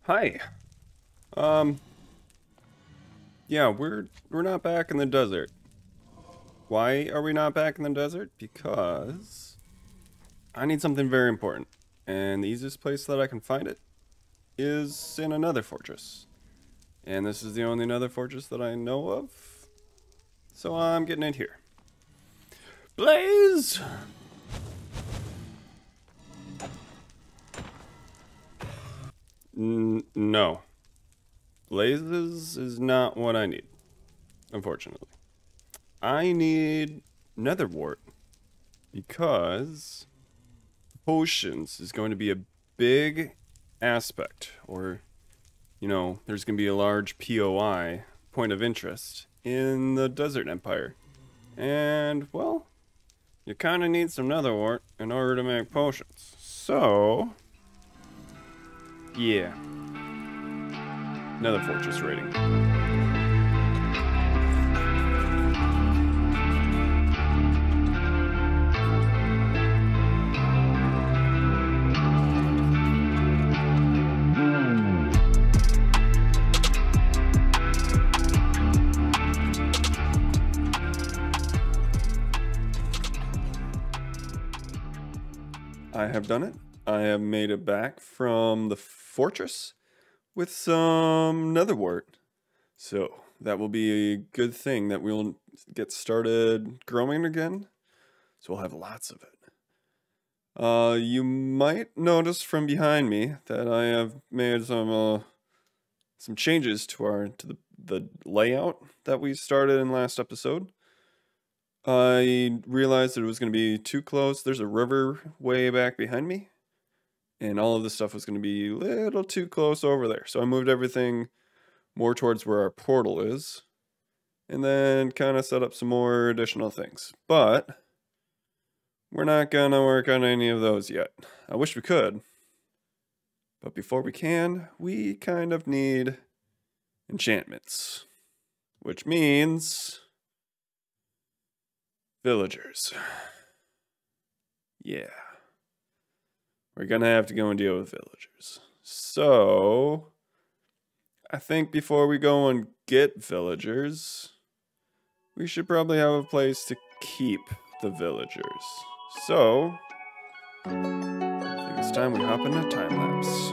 Hi. Um, yeah, we're not back in the desert. Why are we not back in the desert? Because I need something very important. And the easiest place that I can find it is in another fortress. And this is the only nether fortress that I know of. So I'm getting it here. Blaze! No. Blazes is not what I need, unfortunately. I need nether wart because potions is going to be a big aspect, or, you know, there's going to be a large POI, point of interest, in the Desert Empire. And, well, you kind of need some nether wart in order to make potions. So, yeah. Nether fortress rating. I have done it. I have made it back from the fortress with some nether wart. So that will be a good thing that we'll get started growing again. So we'll have lots of it. You might notice from behind me that I have made some changes to the layout that we started in last episode. I realized that it was going to be too close. There's a river way back behind me, and all of this stuff was going to be a little too close over there. So I moved everything more towards where our portal is, and then kind of set up some more additional things. But we're not going to work on any of those yet. I wish we could. But before we can, we kind of need enchantments, which means villagers. Yeah. We're gonna have to go and deal with villagers. So, I think before we go and get villagers, we should probably have a place to keep the villagers. So, I think it's time we hop into time lapse.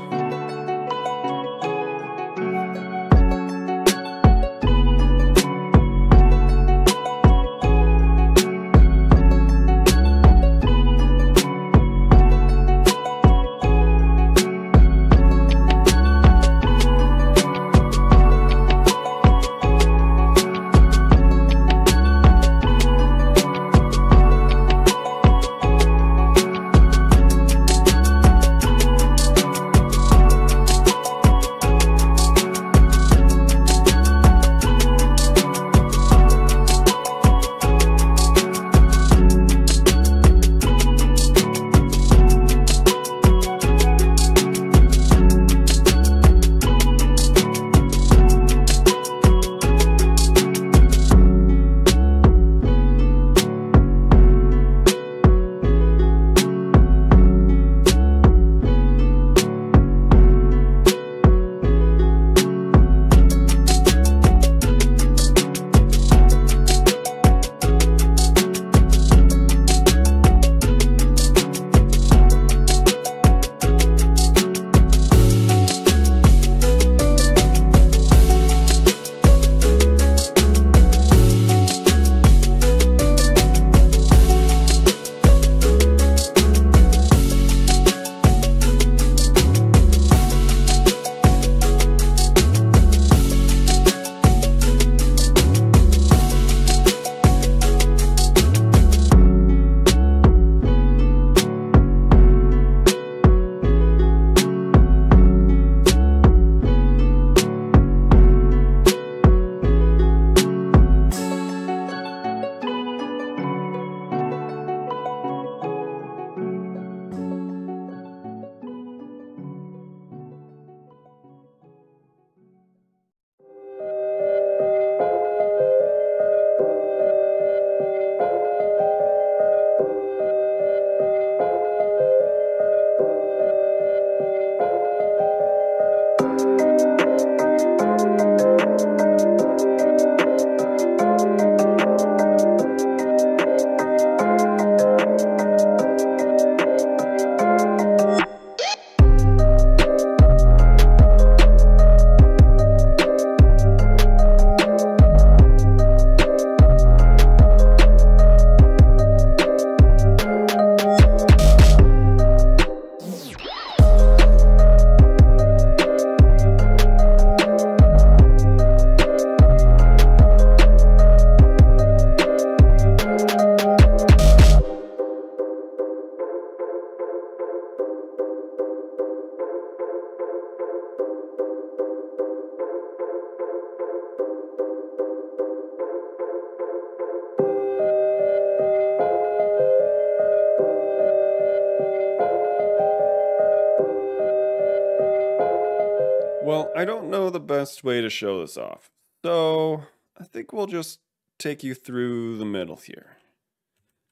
Well, I don't know the best way to show this off, so I think we'll just take you through the middle here.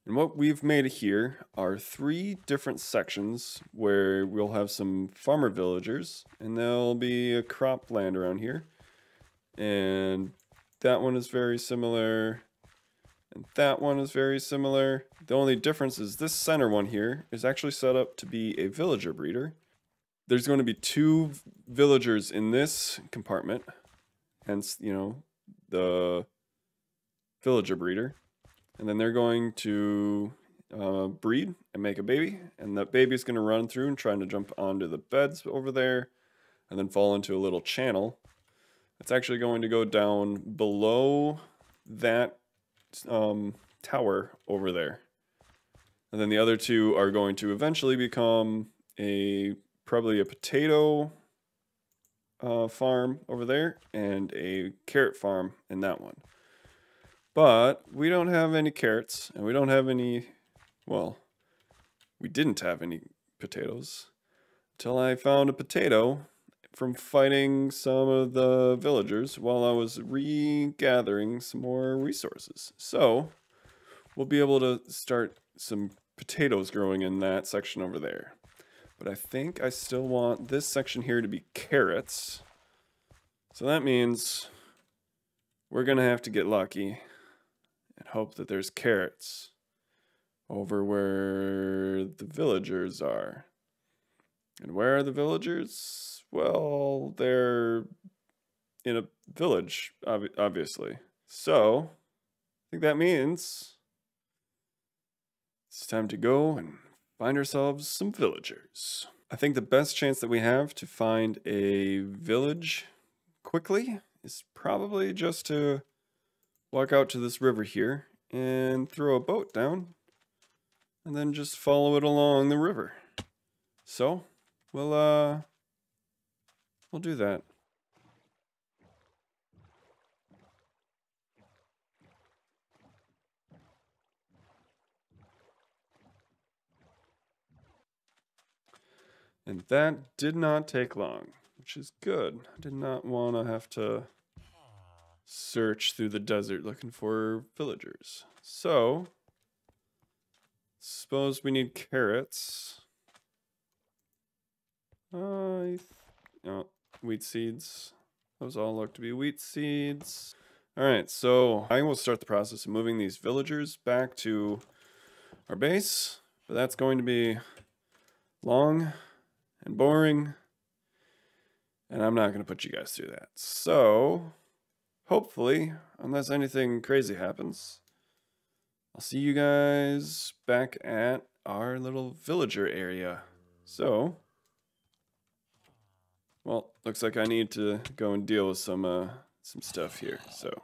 And what we've made here are 3 different sections where we'll have some farmer villagers, and there'll be a crop land around here. And that one is very similar, and that one is very similar. The only difference is this center one here is actually set up to be a villager breeder. There's going to be 2 villagers in this compartment, hence, you know, the villager breeder. And then they're going to breed and make a baby, and that baby's going to run through and trying to jump onto the beds over there, and then fall into a little channel. It's actually going to go down below that tower over there. And then the other 2 are going to eventually become probably a potato farm over there and a carrot farm in that one. But we don't have any carrots, and we don't have any, well, we didn't have any potatoes until I found a potato from fighting some of the villagers while I was regathering some more resources. So we'll be able to start some potatoes growing in that section over there. But I think I still want this section here to be carrots. So that means we're gonna have to get lucky and hope that there's carrots over where the villagers are. And where are the villagers? Well, they're in a village, obviously. So, I think that means it's time to go and find ourselves some villagers. I think the best chance that we have to find a village quickly is probably just to walk out to this river here and throw a boat down and then just follow it along the river. So, we'll do that. And that did not take long, which is good. I did not want to have to search through the desert looking for villagers. So, suppose we need carrots. Oh, wheat seeds. Those all look to be wheat seeds. Alright, so I will start the process of moving these villagers back to our base. But that's going to be long and boring. And I'm not going to put you guys through that. So, hopefully, unless anything crazy happens, I'll see you guys back at our little villager area. So, well, looks like I need to go and deal with some stuff here. So,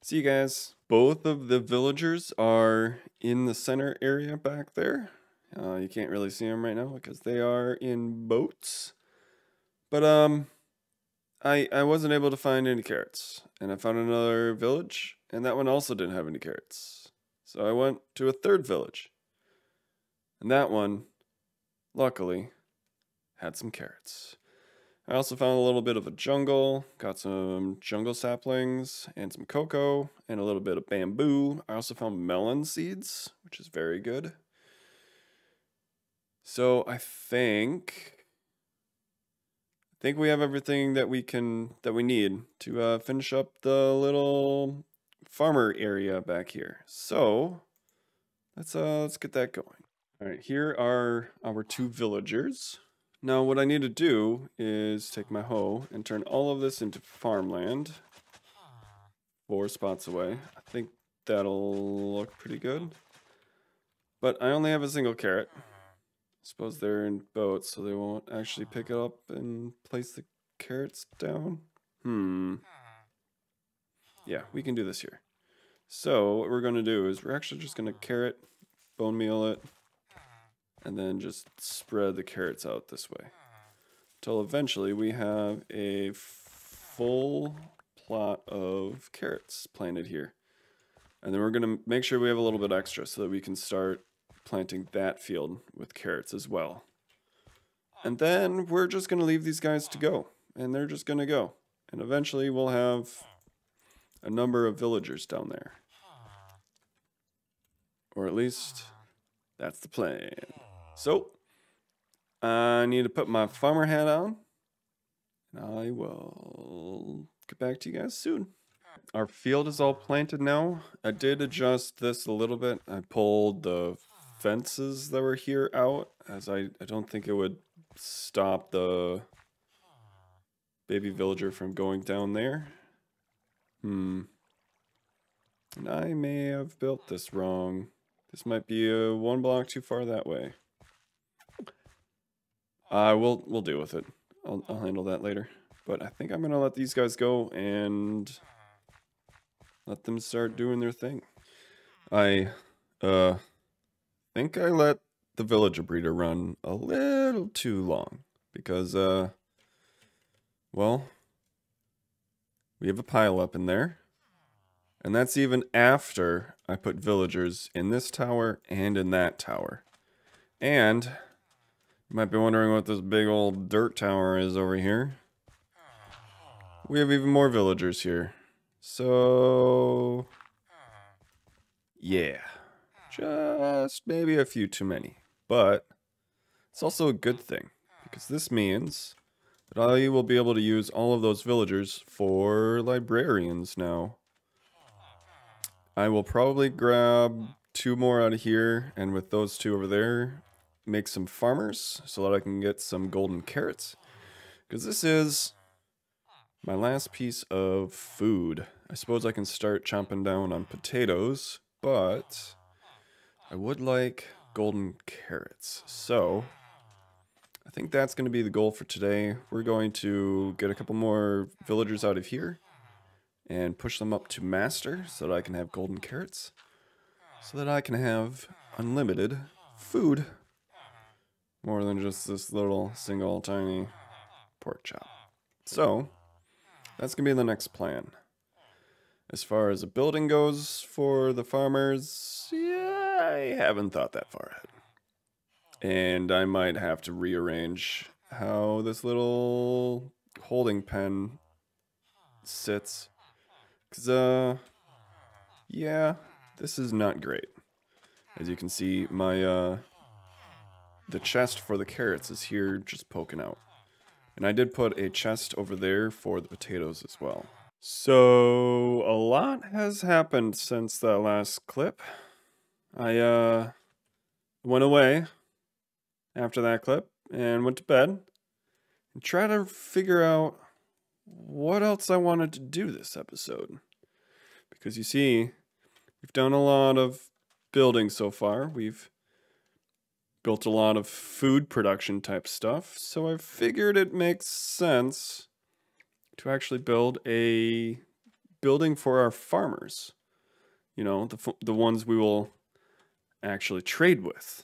see you guys. Both of the villagers are in the center area back there. You can't really see them right now because they are in boats. But I wasn't able to find any carrots, and I found another village, and that one also didn't have any carrots. So I went to a third village, and that one, luckily, had some carrots. I also found a little bit of a jungle, got some jungle saplings, and some cocoa, and a little bit of bamboo. I also found melon seeds, which is very good. So I think we have everything that we need to finish up the little farmer area back here. So let's get that going. All right, here are our 2 villagers. Now what I need to do is take my hoe and turn all of this into farmland. 4 spots away. I think that'll look pretty good. But I only have a single carrot. Suppose they're in boats, so they won't actually pick it up and place the carrots down. Yeah, we can do this here. So what we're going to do is we're actually just going to carrot, bone meal it, and then just spread the carrots out this way. Until eventually we have a full plot of carrots planted here. And then we're going to make sure we have a little bit extra so that we can start planting that field with carrots as well. And then we're just going to leave these guys to go. and they're just going to go. And eventually we'll have a number of villagers down there. Or at least that's the plan. So I need to put my farmer hat on. And I will get back to you guys soon. Our field is all planted now. I did adjust this a little bit. I pulled the fences that were here out, as I don't think it would stop the baby villager from going down there. And I may have built this wrong. This might be one block too far that way. We'll deal with it. I'll handle that later. But I think I'm gonna let these guys go and let them start doing their thing. I think I let the villager breeder run a little too long because well, we have a pile up in there. And that's even after I put villagers in this tower and in that tower. And you might be wondering what this big old dirt tower is over here. We have even more villagers here. So yeah, just maybe a few too many. But it's also a good thing, because this means that I will be able to use all of those villagers for librarians now. I will probably grab 2 more out of here, and with those 2 over there, make some farmers so that I can get some golden carrots. Because this is my last piece of food. I suppose I can start chomping down on potatoes, but I would like golden carrots. So I think that's going to be the goal for today. We're going to get a couple more villagers out of here and push them up to master so that I can have golden carrots, so that I can have unlimited food. More than just this little single tiny pork chop. So that's going to be the next plan. As far as a building goes for the farmers, yeah, I haven't thought that far ahead. And I might have to rearrange how this little holding pen sits. Because, yeah, this is not great. As you can see, my, the chest for the carrots is here just poking out. And I did put a chest over there for the potatoes as well. So, a lot has happened since that last clip. I, went away after that clip and went to bed and tried to figure out what else I wanted to do this episode. Because you see, we've done a lot of building so far. We've built a lot of food production type stuff. So I figured it makes sense to actually build a building for our farmers. You know, the ones we will actually trade with.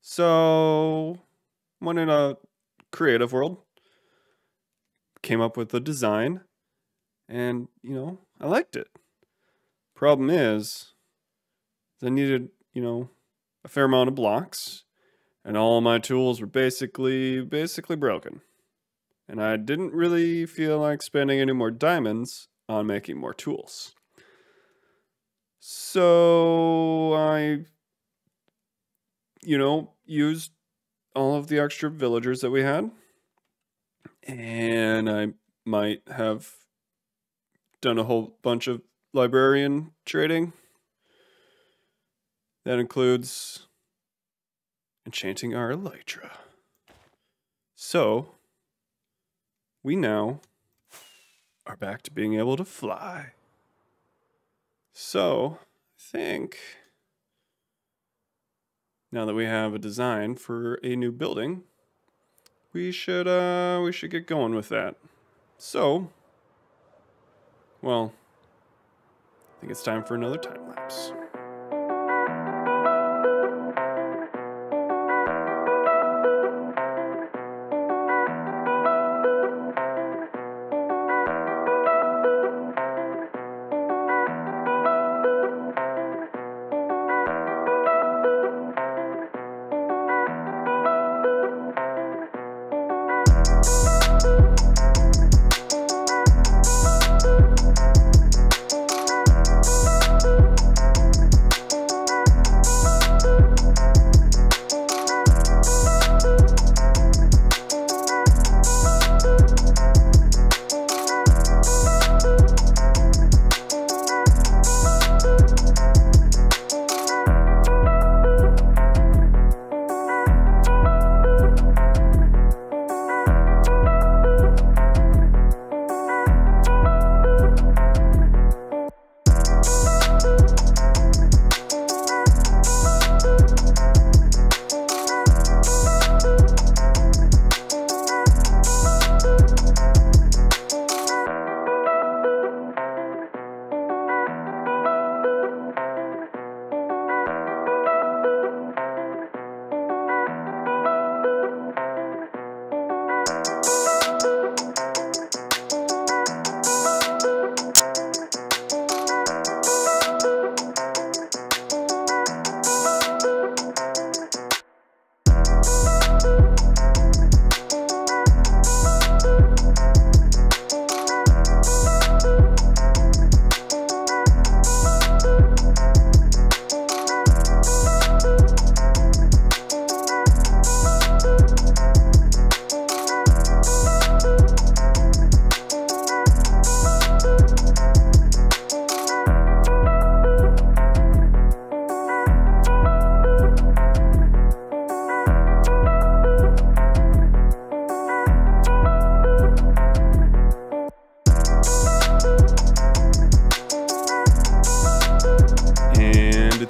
So, went in a creative world, came up with a design, and, you know, I liked it. Problem is, I needed, you know, a fair amount of blocks, and all my tools were basically broken. And I didn't really feel like spending any more diamonds on making more tools. So I, you know, used all of the extra villagers that we had. And I might have done a whole bunch of librarian trading. That includes enchanting our elytra. So we now are back to being able to fly. So I think now that we have a design for a new building, we should get going with that. So, well, I think it's time for another time lapse.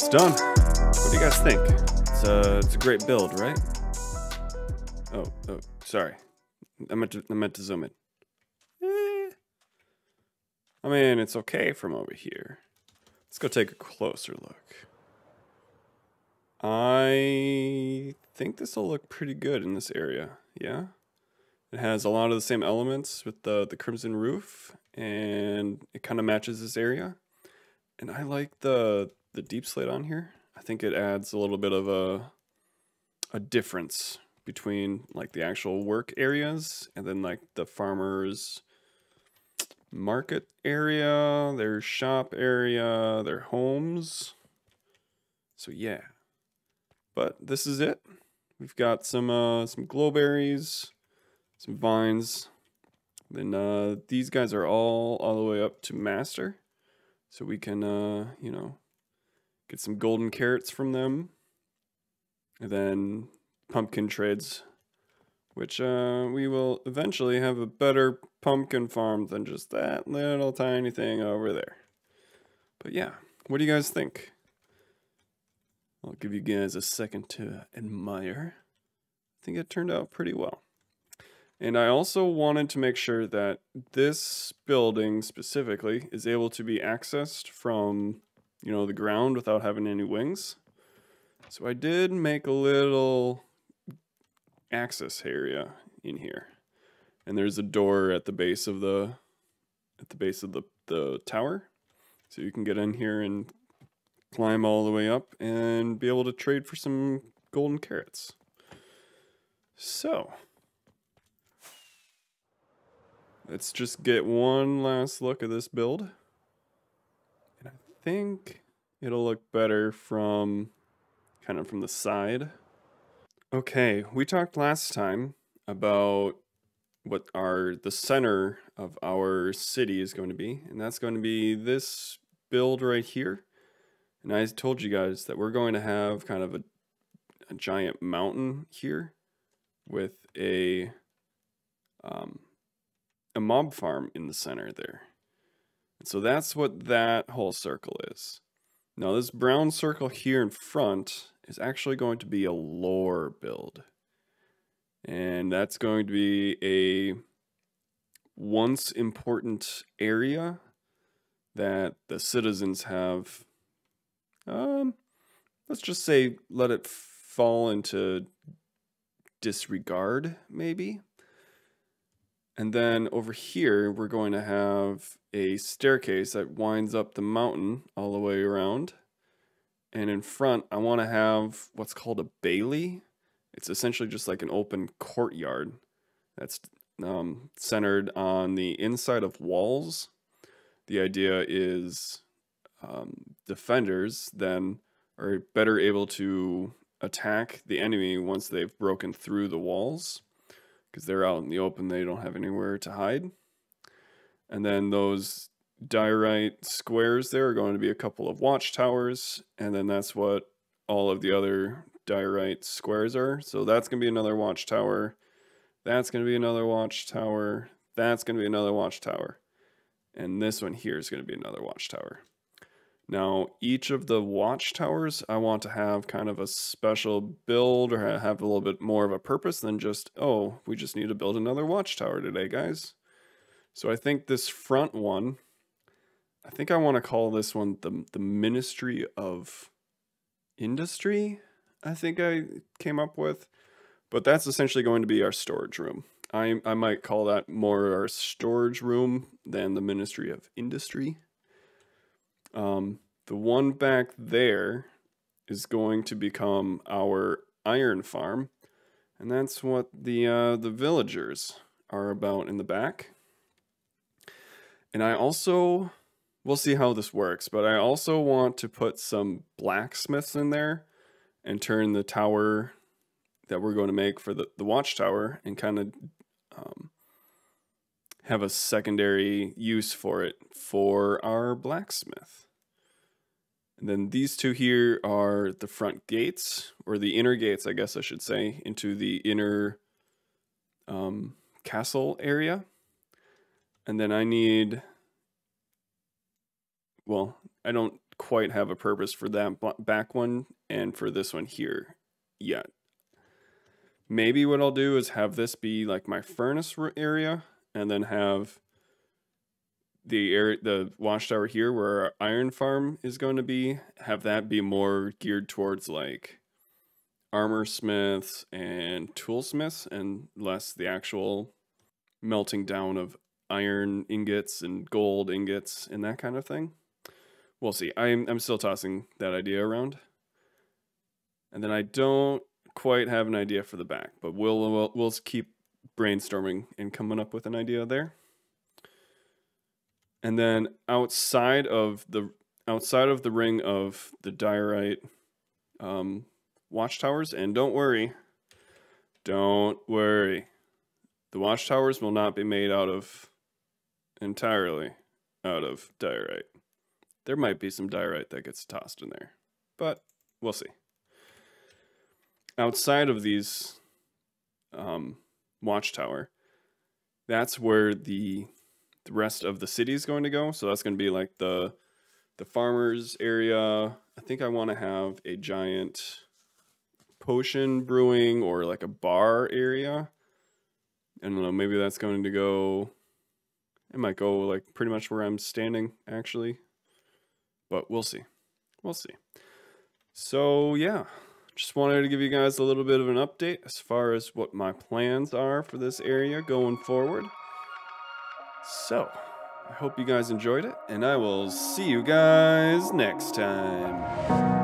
it's done. What do you guys think? It's a great build, right? Oh, sorry. I meant to zoom in. I mean, it's okay from over here. Let's go take a closer look. I think this will look pretty good in this area. Yeah. It has a lot of the same elements with the crimson roof, and it kind of matches this area. And I like the deep slate on here. I think it adds a little bit of a difference between like the actual work areas and then like the farmers market area, their shop area, their homes. So yeah. But this is it. We've got some glowberries, some vines. Then these guys are all the way up to master. So we can you know, get some golden carrots from them. And then pumpkin trades, which we will eventually have a better pumpkin farm than just that little tiny thing over there. But yeah, what do you guys think? I'll give you guys a second to admire. I think it turned out pretty well. And I also wanted to make sure that this building specifically is able to be accessed from, you know, the ground without having any wings. So I did make a little access area in here. And there's a door at the base of the tower. So you can get in here and climb all the way up and be able to trade for some golden carrots. So let's just get one last look at this build. And I think it'll look better from kind of from the side. Okay, we talked last time about what the center of our city is going to be, and that's going to be this build right here. And I told you guys that we're going to have kind of a giant mountain here with a mob farm in the center there. And so that's what that whole circle is. Now this brown circle here in front is actually going to be a lore build. And that's going to be a once important area that the citizens have, let's just say, let it fall into disregard, maybe. And then over here, we're going to have a staircase that winds up the mountain all the way around. And in front, I want to have what's called a bailey. It's essentially just like an open courtyard that's centered on the inside of walls. The idea is defenders then are better able to attack the enemy once they've broken through the walls, because they're out in the open, they don't have anywhere to hide. And then those diorite squares there are going to be a couple of watchtowers, and then that's what all of the other diorite squares are. So that's going to be another watchtower, that's going to be another watchtower, that's going to be another watchtower, and this one here is going to be another watchtower. Now, each of the watchtowers, I want to have kind of a special build or have a little bit more of a purpose than just, oh, we just need to build another watchtower today, guys. So I think this front one, I think I want to call this one the Ministry of Industry, I think I came up with. But that's essentially going to be our storage room. I might call that more our storage room than the Ministry of Industry. The one back there is going to become our iron farm, and that's what the villagers are about in the back. And I also, we'll see how this works, but I also want to put some blacksmiths in there and turn the tower that we're going to make for the watchtower and kind of have a secondary use for it for our blacksmith. And then these two here are the front gates, or the inner gates, I guess I should say, into the inner castle area. And then I need, well, I don't quite have a purpose for that back one and for this one here yet. Maybe what I'll do is have this be like my furnace area, and then have the watchtower here where our iron farm is going to be, have that be more geared towards like armor smiths and toolsmiths, and less the actual melting down of iron ingots and gold ingots and that kind of thing. We'll see. I'm still tossing that idea around. And then I don't quite have an idea for the back, but we'll keep brainstorming and coming up with an idea there. And then outside of the ring of the diorite watchtowers, and don't worry, the watchtowers will not be made entirely out of diorite. There might be some diorite that gets tossed in there, but we'll see. Outside of these watchtower, that's where the rest of the city is going to go. So that's going to be like the farmers area. I think I want to have a giant potion brewing or like a bar area. I don't know, maybe that's going to go, it might go like pretty much where I'm standing actually, but we'll see. We'll see. So yeah, just wanted to give you guys a little bit of an update as far as what my plans are for this area going forward. So I hope you guys enjoyed it, and I will see you guys next time.